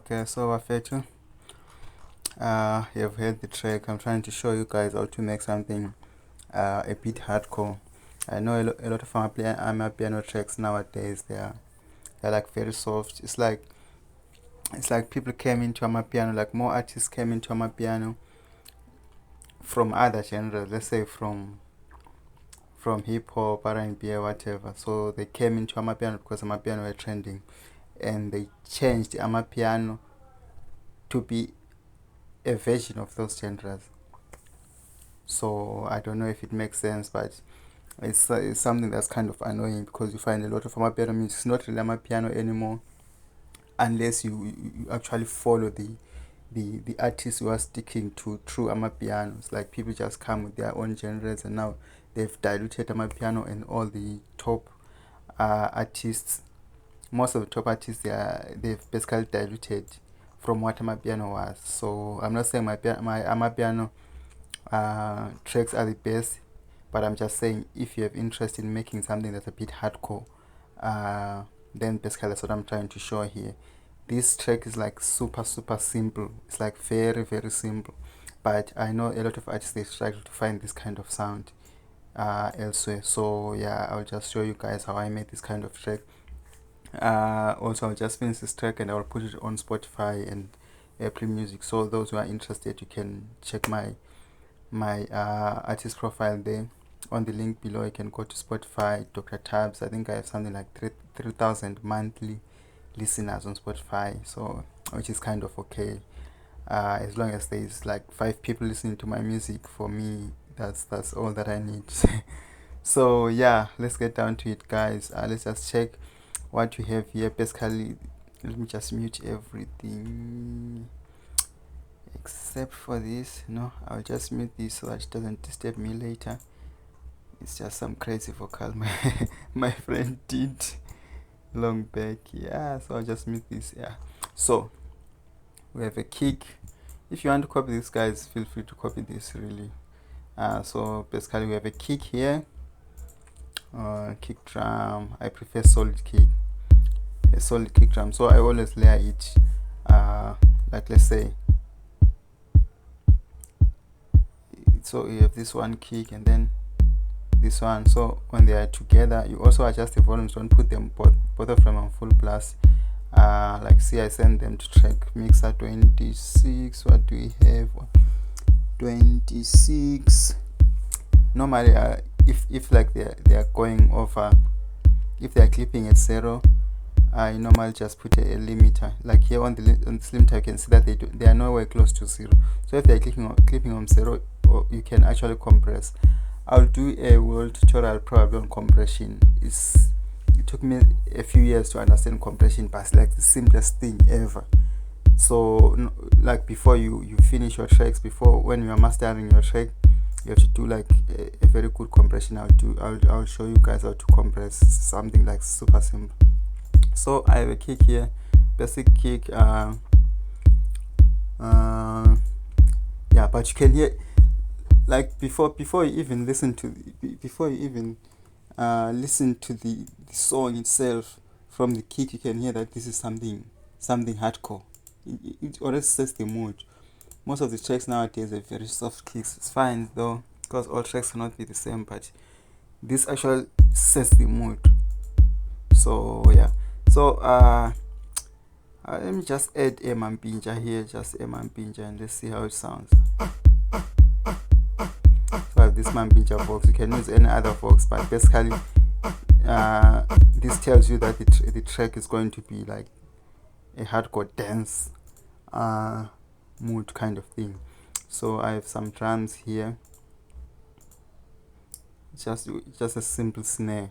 Okay, so Wafetu, you've heard the track. I'm trying to show you guys how to make something a bit hardcore. I know a lot of Amapiano tracks nowadays. They're like very soft. It's like people came into Amapiano, like more artists came into Amapiano from other genres. Let's say from hip hop, R&B, or whatever. So they came into Amapiano because Amapiano were trending, and they changed Amapiano to be a version of those genres. So I don't know if it makes sense, but it's something that's kind of annoying because you find a lot of Amapiano music. It's not really Amapiano anymore unless you actually follow the artists who are sticking to true Amapianos. Like people just come with their own genres, and now they've diluted Amapiano, and all the top artists, most of the top artists, they've basically diluted from what Amapiano was. So I'm not saying my Amapiano tracks are the best, but I'm just saying if you have interest in making something that's a bit hardcore, then basically that's what I'm trying to show here. This track is like super simple. It's like very simple, but I know a lot of artists, they struggle to find this kind of sound elsewhere. So yeah, I'll just show you guys how I made this kind of track. Also, I'll just finish this track and I'll put it on Spotify and Apple Music. So those who are interested, you can check my artist profile there. On the link below, you can go to Spotify, Dr. Tabs. I think I have something like 3,000 monthly listeners on Spotify, so which is kind of okay. As long as there's like 5 people listening to my music, for me, that's all that I need. So yeah, let's get down to it, guys. Let's just check what we have here. Basically, let me just mute everything except for this. No, I'll just mute this so that it doesn't disturb me later. It's just some crazy vocal my friend did long back. Yeah, so I'll just mute this. Yeah, so we have a kick. If you want to copy this, guys, feel free to copy this, really. So basically we have a kick here, kick drum. I prefer a solid kick drum, so I always layer it, like let's say, so you have this one kick and then this one. So when they are together, you also adjust the volumes. Don't put them both of them on full blast. Like see, I send them to track mixer 26. What do we have? 26. Normally, if like they are going over, if they are clipping at 0, I normally just put a limiter. Like here on this limiter, you can see that they are nowhere close to 0. So if they are clipping on 0, you can actually compress. I'll do a world tutorial probably on compression. It took me a few years to understand compression, but it's like the simplest thing ever. So like before you finish your tracks, when you are mastering your track, you have to do like a very good compression. I'll show you guys how to compress something like super simple. So I have a kick here, basic kick. Yeah, but you can hear, like before you even listen to the song itself, from the kick you can hear that this is something hardcore. It already sets the mood. Most of the tracks nowadays are very soft kicks. It's fine though, because all tracks cannot be the same, but this actually sets the mood. So yeah, so let me just add a mampinja here, just a mampinja, and let's see how it sounds. So I have this mampinja box. You can use any other box, but basically this tells you that the track is going to be like a hardcore dance mood kind of thing. So I have some drums here, just a simple snare.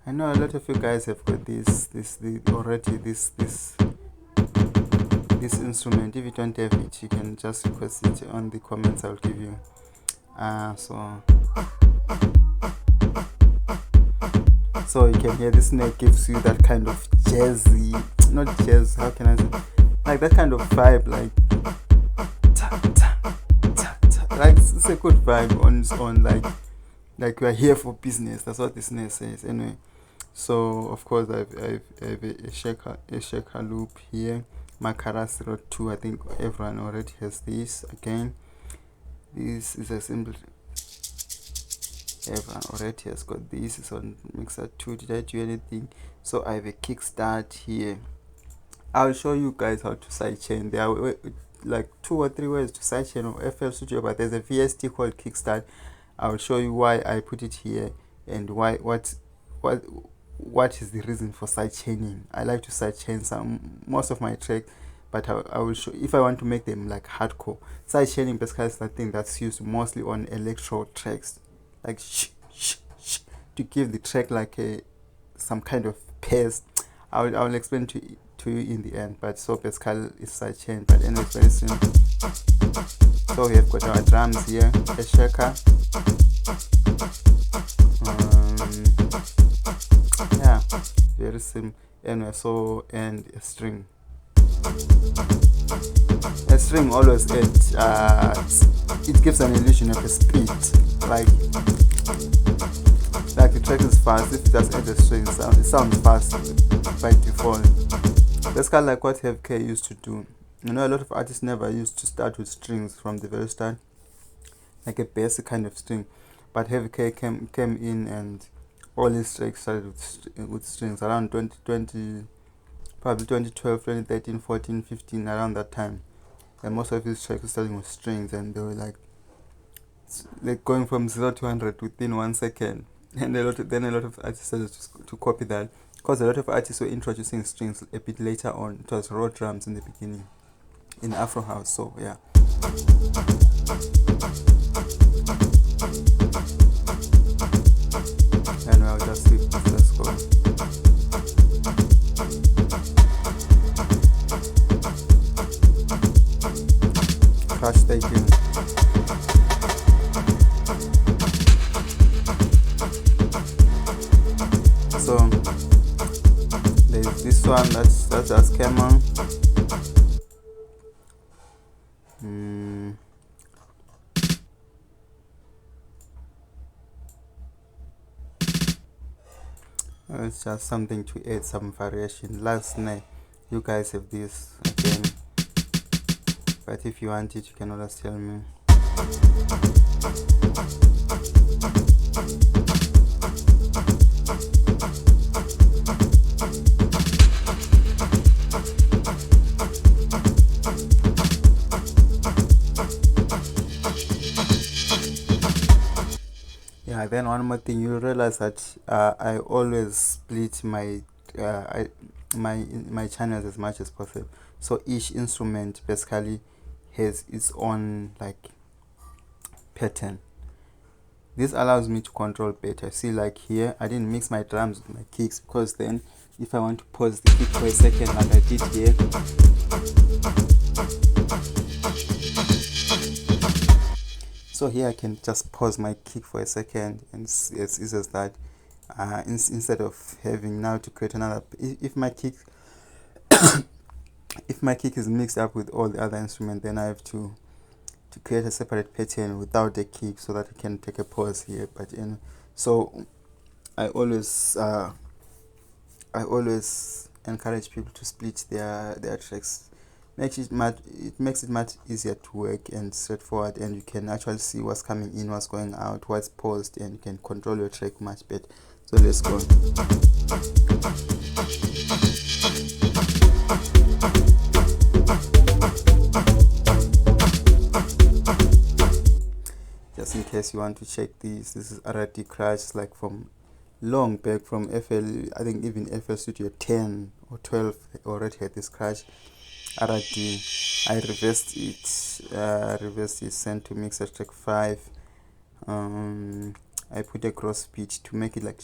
I know a lot of you guys have got this instrument. If you don't have it, you can just request it on the comments. I'll give you. So you can hear this snare gives you that kind of jazzy, not jazz, how can I say, like that kind of vibe, like like it's a good vibe on its own, like we are here for business. That's what the snare says anyway. So of course I've a shaker loop here. Makara 02, I think everyone already has this. Again, this is a simple, everyone already has got this. It's on mixer 2. Did I do anything? So I have a kickstart here. I'll show you guys how to sidechain. There are like 2 or 3 ways to sidechain on FL Studio, but there's a VST called Kickstart. I'll show you why I put it here and what is the reason for sidechaining. I like to sidechain most of my tracks, but I will show if I want to make them like hardcore. Sidechaining basically is the thing that's used mostly on electro tracks, like to give the track like some kind of pace. I'll explain to you in the end, but so basically is sidechain. But anyway, it's very simple. So we have got our drums here, a shaker. Yeah, very simple. Anyway, so and a string. A string always it gives an illusion of a speed, like the track is fast. If it does add a string, it sounds fast by default. That's kind of like what Heavy K used to do. You know, a lot of artists never used to start with strings from the very start, like a basic kind of string. But Heavy K came in, and all his tracks started with strings around 2020, probably 2012, 2013, 14, 15, around that time. And most of his tracks were starting with strings, and they were like going from 0 to 100 within 1 second. And a lot of artists started to copy that, because a lot of artists were introducing strings a bit later on. It was raw drums in the beginning in Afro House. So yeah. And I'll just leave this. Let's go. Crash taking. So there's this one that just came on. It's just something to add some variation. Last night you guys have this again, but if you want it, you can always tell me. Yeah, then one more thing, you realize that I always split my my channels as much as possible. So each instrument basically has its own like pattern. This allows me to control better. See, like here I didn't mix my drums with my kicks, because then if I want to pause the kick for a second like I did here, so here I can just pause my kick for a second, and it's easy as that. Instead of having now to create another, if my kick if my kick is mixed up with all the other instruments, then I have to create a separate pattern without the kick, so that I can take a pause here. But so I always encourage people to split their tracks. It makes it much easier to work and straightforward, and you can actually see what's coming in, what's going out, what's paused, and you can control your track much better. So let's go. Just in case you want to check this is RD Crash, like from long back, from FL, I think even FL Studio 10 or 12 already had this crash. RD, I reversed it, sent to mixer track 5. I put a cross pitch to make it like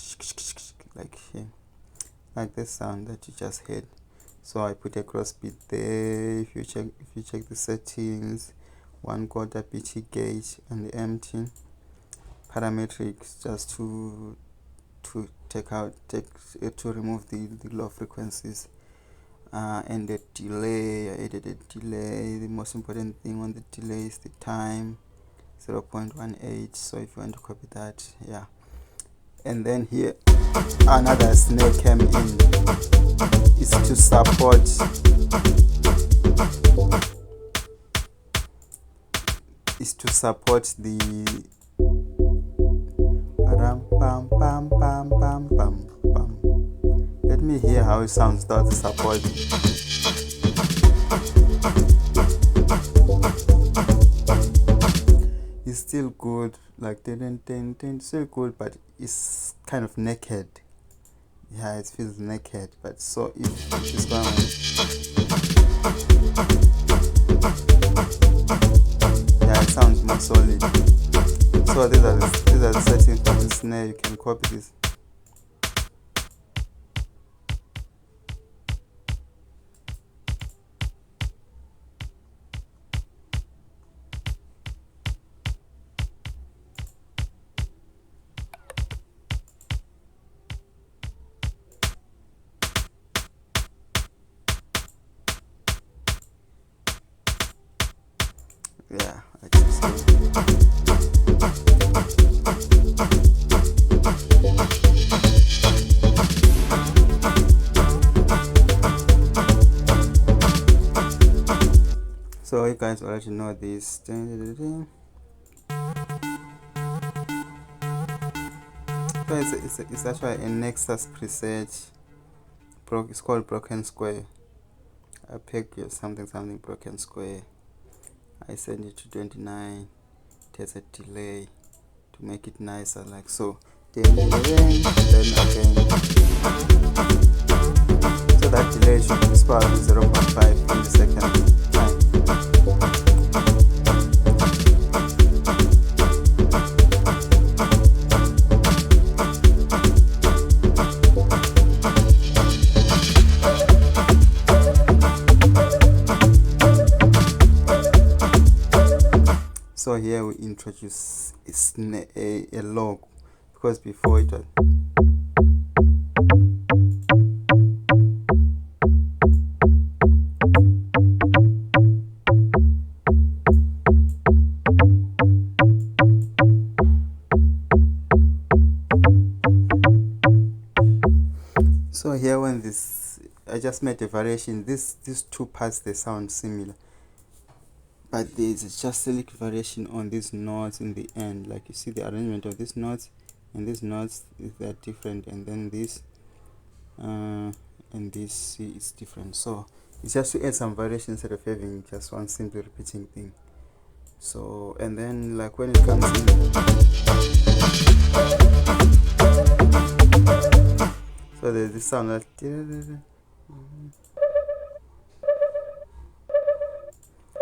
this sound that you just heard. So I put a cross beat there. If you check the settings, 1/4 BT gauge and the empty parametrics, just to remove the low frequencies, and the delay. I added a delay. The most important thing on the delay is the time, 0.18. So if you want to copy that, yeah. And then here another snare came in. Is to support the pam pam pam pam pam pam. Let me hear how it sounds without the support. It's still good, like still good, but it's kind of naked. Yeah, it feels naked, but so if this one, yeah, it sounds more solid. So these are the settings for the snare. You can copy this. Yeah, I think so. So you guys already know this. So it's actually a Nexus preset. It's called Broken Square. I picked something Broken Square. I send it to 29. There's a delay to make it nicer, like so. Then again. So that delay should be probably 0.5 millisecond time. So here we introduce a log, because before it was so here when this I just made a variation. These two parts, they sound similar, but there's just a little variation on these notes in the end. Like you see the arrangement of these notes and these notes, they're different, and then this and this, see, it's different. So it's just to add some variation instead of having just one simple repeating thing. So, and then like when it comes in, so there's this sound like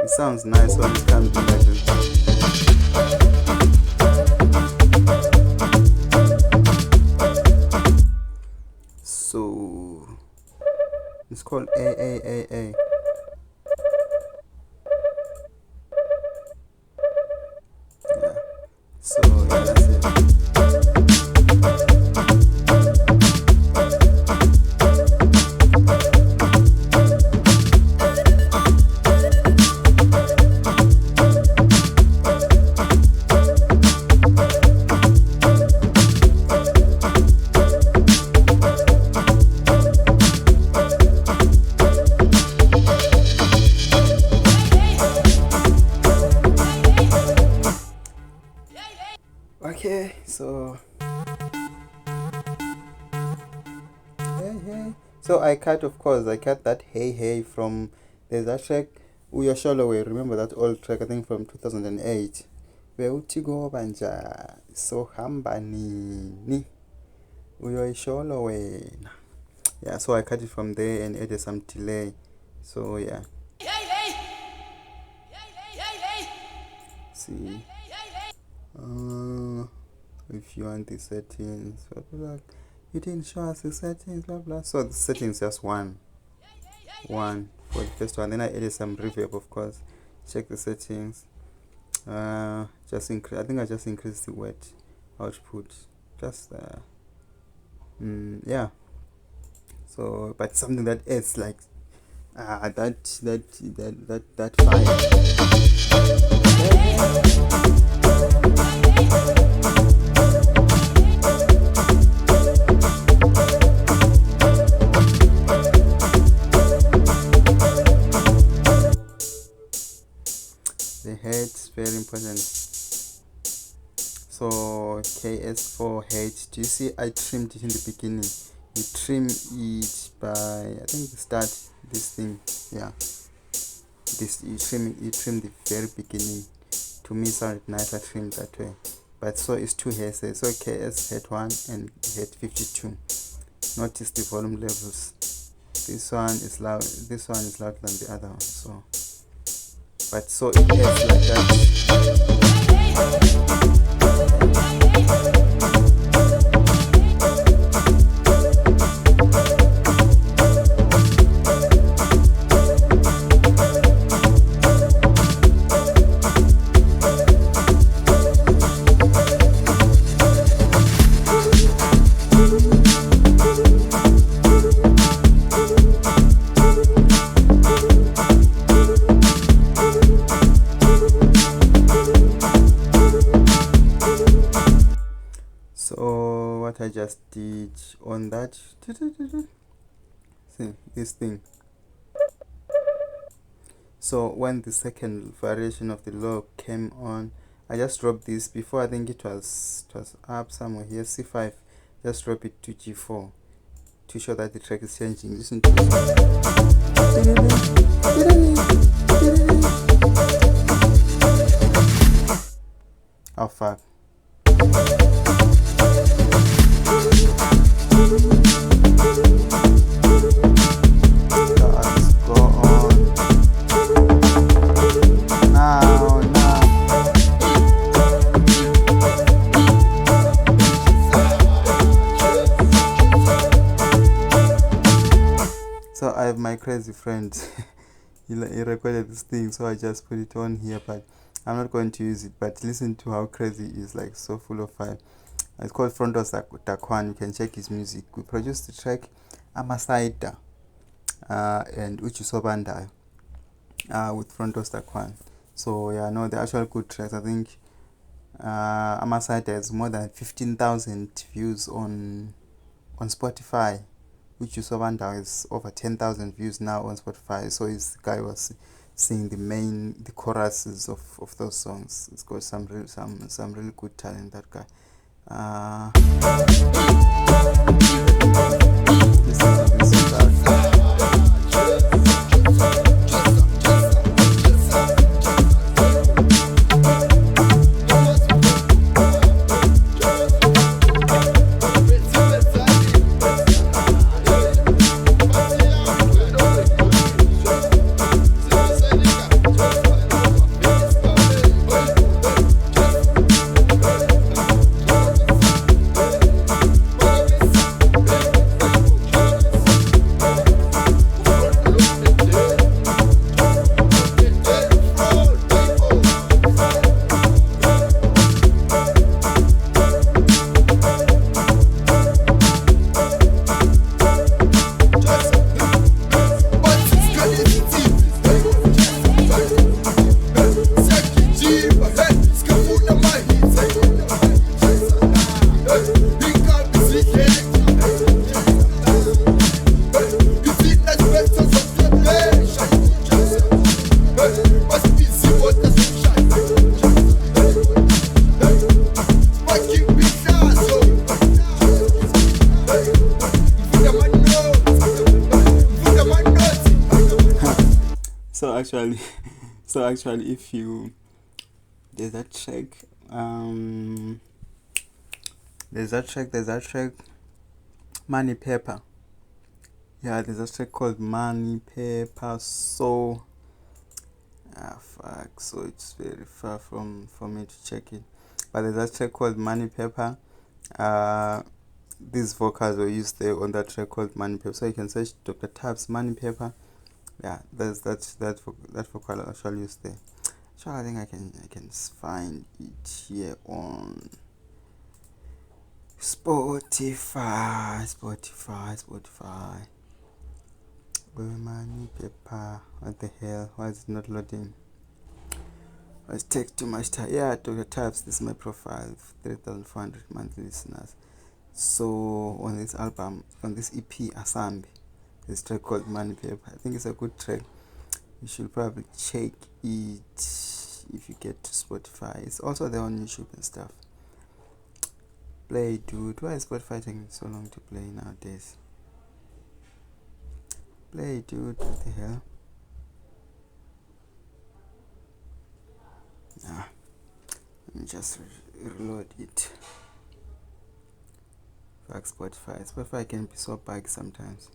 it sounds nice when it comes in like this. So it's called A. Yeah. So yeah, that's it. Okay, so hey. So I cut that hey from, there's that track Uyo Shaloway. Remember that old track, I think from 2008, where utigo banja so hamba nini Uyo Shaloway. Yeah, so I cut it from there and added some delay. So yeah, see. If you want the settings, blah, blah, blah. You didn't show us the settings, blah blah. So the settings just one for the first one. Then I added some reverb, of course. Check the settings. Just increase. I think I just increased the wet output. Just yeah. So, but something that adds like that fire. important. So KS4H, do you see I trimmed it in the beginning? You trim it by, I think, start this thing, yeah, this you trim the very beginning. To me sounded nicer trimmed that way, but so is two hairs. So KS head 1 and head 52. Notice the volume levels. This one is loud, this one is louder than the other one, so, but so it has like that. So what I just did on that, see this thing. So when the second variation of the low came on, I just dropped this. Before I think it was up somewhere here, C5. Just drop it to G4 to show that the track is changing. Listen to it. Oh fuck. Let's go on. Now. So I have my crazy friend. he recorded this thing, so I just put it on here, but I'm not going to use it. But listen to how crazy it is, like so full of fire. It's called Fronto Sa. You can check his music. We produced the track Amasaida and Uchi Sobanda with Fronto Sa. So yeah, no, the actual good tracks. I think Amasaida has more than 15,000 views on Spotify. Uchi Sobanda is over 10,000 views now on Spotify. So this guy was singing the choruses of those songs. It's got some really good talent, that guy. So actually if you there's that track Money Paper. Yeah, there's a track called Money Paper. So fuck, so it's very far for me to check it, but there's a track called Money Paper. These vocals were used there on that track called Money Paper. So you can search Dr. Tab's Money Paper. Yeah, there's that vocal actually used there. So I think I can find it here on Spotify. Where Money Paper? What the hell? Why is it not loading? It takes too much time. Yeah, Dr. Tabs, this is my profile, 3,400 monthly listeners. So on this album, on this EP, Asambi, this track called Money Paper. I think it's a good track. You should probably check it. if you get to Spotify. It's also there on YouTube and stuff. Play, dude. Why is Spotify taking so long to play nowadays? Play, dude. What the hell? Let me just reload it. Fuck Spotify. Spotify can be so buggy sometimes.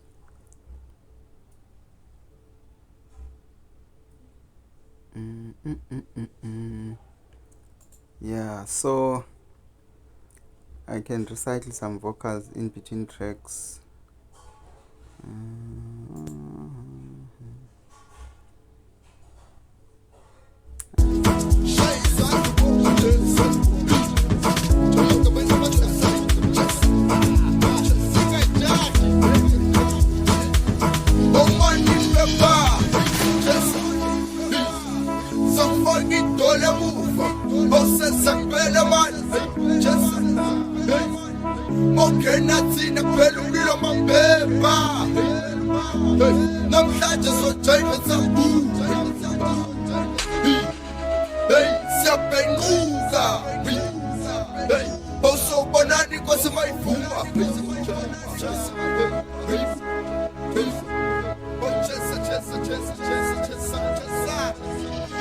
Yeah, so I can recycle some vocals in between tracks. Okay, nathina phela umlilo mabheba namhlanje sojoyina sabuza hey siyabhenquka hey bosobonani inkosi mayivuma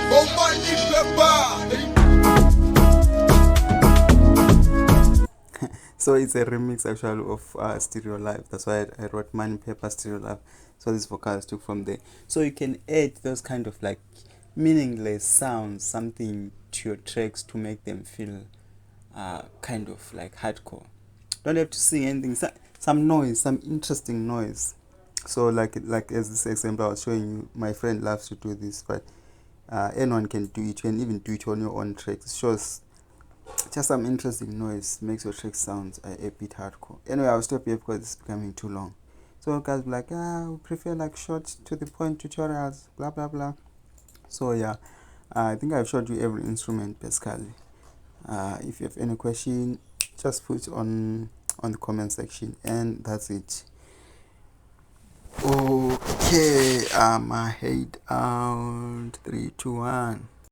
bomani bheba. So it's a remix actually of Stereo Live. That's why I wrote Money Paper Stereo Live. So these vocals took from there. So you can add those kind of like meaningless sounds, something to your tracks to make them feel kind of like hardcore. Don't have to sing anything. Some noise, some interesting noise. So like as this example I was showing you, my friend loves to do this, but anyone can do it. You can even do it on your own tracks. It shows just some interesting noise, makes your track sound a bit hardcore. Anyway, I'll stop here because it's becoming too long. So guys be like, we prefer like short to the point tutorials, blah blah blah. So yeah, I think I've showed you every instrument basically. If you have any question, just put on the comment section, and that's it. Okay, my head out. 3, 2, 1.